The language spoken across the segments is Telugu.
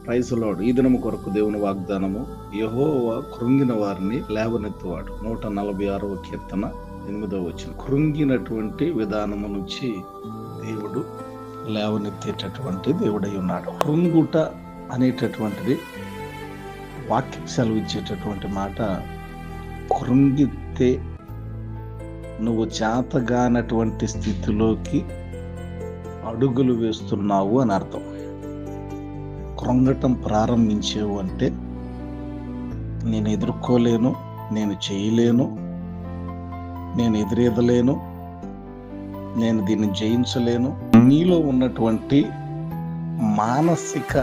Praise lord. ఈ దినము కొరకు దేవుని వాగ్దానము, యెహోవా కృంగిన వారిని లేవనెత్తువాడు. 146వ కీర్తన 8వ వచనం. కృంగినటువంటి విధానము నుంచి దేవుడు లేవనెత్తేటటువంటి దేవుడై ఉన్నాడు. కృంగుట అనేటటువంటిది వాక్యం సెలవిచ్చేటటువంటి మాట. కృంగితే నువ్వు చేతగానటువంటి స్థితిలోకి అడుగులు వేస్తున్నావు అని అర్థం. కృంగటం ప్రారంభించేవు అంటే నేను ఎదుర్కోలేను, నేను చేయలేను, నేను ఎదురేదలేను, నేను దీన్ని జయించలేను. నీలో ఉన్నటువంటి మానసిక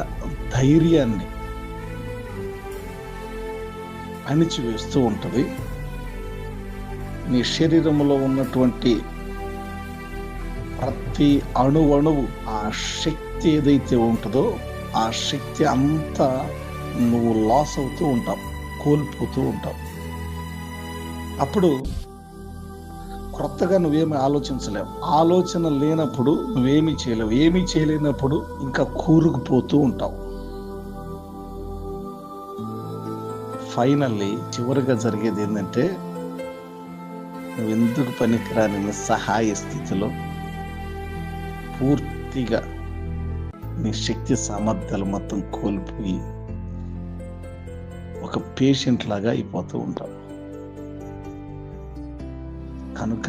ధైర్యాన్ని అణిచివేస్తూ ఉంటుంది. నీ శరీరంలో ఉన్నటువంటి ప్రతి అణువు ఆ శక్తి ఏదైతే ఉంటుందో ఆ శక్తి అంతా నువ్వు లాస్ అవుతూ ఉంటావు, కోల్పోతూ ఉంటావు. అప్పుడు క్రొత్తగా నువ్వేమి ఆలోచించలేవు. ఆలోచన లేనప్పుడు నువ్వేమీ చేయలేవు. ఏమీ చేయలేనప్పుడు ఇంకా కూరుకుపోతూ ఉంటావు. ఫైనల్లీ చివరిగా జరిగేది ఏంటంటే, నువ్వు ఎందుకు పనికిరాని నిస్సహాయ స్థితిలో పూర్తిగా నీ శక్తి సామర్థ్యాలు మొత్తం కోల్పోయి ఒక పేషెంట్ లాగా అయిపోతూ ఉంటావు. కనుక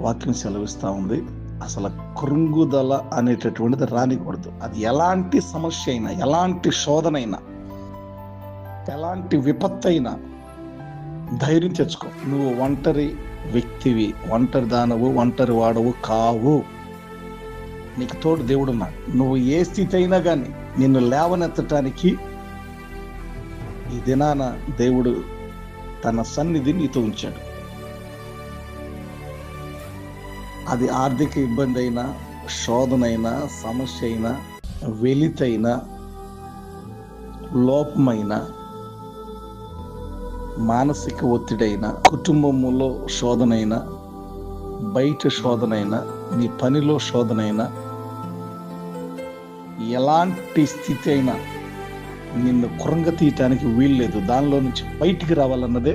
వాక్యం సెలవిస్తూ ఉంది, అసలు కృంగుదల అనేటటువంటిది రానికూడదు. అది ఎలాంటి సమస్య అయినా, ఎలాంటి శోధన అయినా, ఎలాంటి విపత్తు అయినా ధైర్యం తెచ్చుకో. నువ్వు ఒంటరి వ్యక్తివి, ఒంటరి దానవు, ఒంటరి వాడవు కావు. నీకు తోడు దేవుడు ఉన్నాడు. నువ్వు ఏ స్థితి అయినా కానీ నిన్ను లేవనెత్తటానికి ఈ దినాన దేవుడు తన సన్నిధి నీతో ఉంచాడు. అది ఆర్థిక ఇబ్బంది అయినా, శోధనైనా, సమస్య అయినా, వెలితైనా, లోపమైన, మానసిక ఒత్తిడైనా, కుటుంబంలో శోధనైనా, బయట శోధనైనా, నీ పనిలో శోధనైనా, ఎలాంటి స్థితి అయినా నిన్ను కృంగతీయటానికి వీల్లేదు. దానిలో నుంచి బయటికి రావాలన్నదే,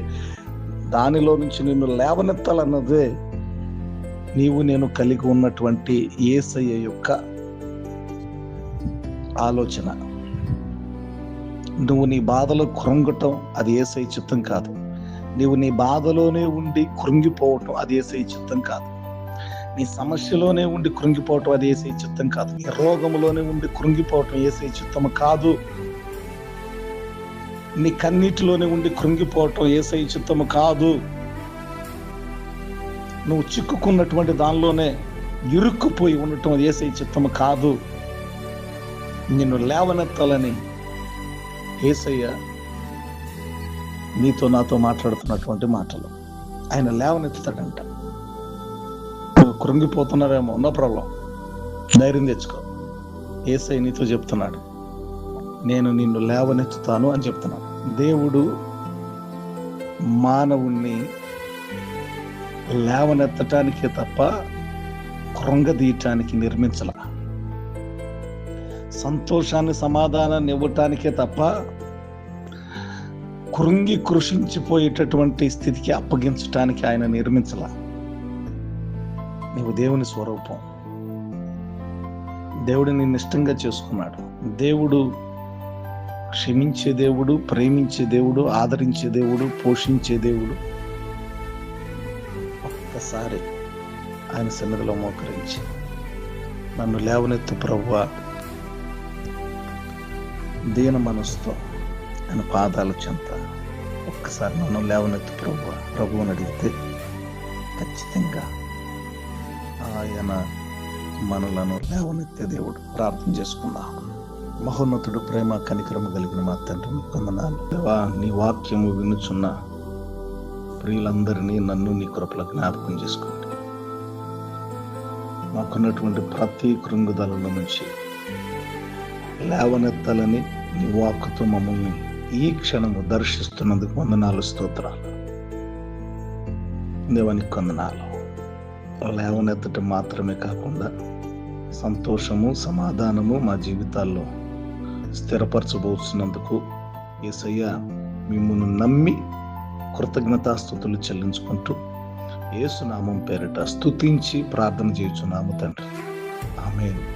దానిలో నుంచి నిన్ను లేవనెత్తాలన్నదే నీవు నేను కలిగి ఉన్నటువంటి యేసయ్య యొక్క ఆలోచన. నువ్వు నీ బాధలో కృంగటం అది యేసయ్య చిత్తం కాదు. నీవు నీ బాధలోనే ఉండి కృంగిపోవటం అది యేసయ్య చిత్తం కాదు. నీ సమస్యలోనే ఉండి కృంగిపోవటం అది యేసయ్య చిత్తం కాదు. నీ రోగంలోనే ఉండి కృంగిపోవటం యేసయ్య చిత్తము కాదు. నీ కన్నీటిలోనే ఉండి కృంగిపోవటం యేసయ్య చిత్తము కాదు. నువ్వు చిక్కుకున్నటువంటి దానిలోనే ఇరుక్కుపోయి ఉండటం అది యేసయ్య చిత్తము కాదు. నిన్ను లేవనెత్తాలని యేసయ్య నీతో నాతో మాట్లాడుతున్నటువంటి మాటలు. ఆయన లేవనెత్తుతాడంట. నువ్వు కృంగిపోతున్నావేమో, నో ప్రాబ్లం, ధైర్యం తెచ్చుకో. యేసయ్య నీతో చెప్తున్నాడు, నేను నిన్ను లేవనెత్తుతాను అని చెప్తున్నాడు. దేవుడు మానవుణ్ణి లేవనెత్తటానికే తప్ప కృంగదీయటానికి నిర్మించాల. సంతోషాన్ని, సమాధానాన్ని ఇవ్వటానికే తప్ప కృంగి కృషించిపోయేటటువంటి స్థితికి అప్పగించటానికి ఆయన నిర్మించాల. నీవు దేవుని స్వరూపం. దేవుడు నిన్ను ఇష్టంగా చేసుకున్నాడు. దేవుడు క్షమించే దేవుడు, ప్రేమించే దేవుడు, ఆదరించే దేవుడు, పోషించే దేవుడు. ఒక్కసారి ఆయన సన్నిధిలో మోకరించి, నన్ను లేవనెత్తు ప్రభువా, దీన మనసుతో ఆయన పాదాల చెంత ఒక్కసారి నన్ను లేవనెత్తు ప్రభువా, ప్రభువుని అడిగితే ఖచ్చితంగా ఆయన మనలను లేవనెత్తే దేవుడు. ప్రార్థన చేసుకుందాం. మహోన్నతుడు, ప్రేమ కనికరము కలిగిన మా తండ్రి, నీకు వందనాలు. దేవా, నీ వాక్యము వినుచున్న ప్రియులందరినీ నన్ను నీ కృపలో జ్ఞాపకం చేసుకోండి. మాకున్నటువంటి ప్రతి కృంగుదల నుంచి లేవనెత్తాలని నీ వాక్కుతో మమ్మల్ని ఈ క్షణము దర్శిస్తున్నందుకు వందనాలు, స్తోత్రాలు. దేవానికి వందనాలు. లేవనెత్తటం మాత్రమే కాకుండా సంతోషము, సమాధానము మా జీవితాల్లో స్థిరపరచబోతున్నందుకు యేసయ్య మిమ్మును నమ్మి కృతజ్ఞతాస్తుతులు చెల్లించుకుంటూ యేసు నామం పేరిట స్తుతించి ప్రార్థన చేయుచున్నాము తండ్రి. ఆమేన్.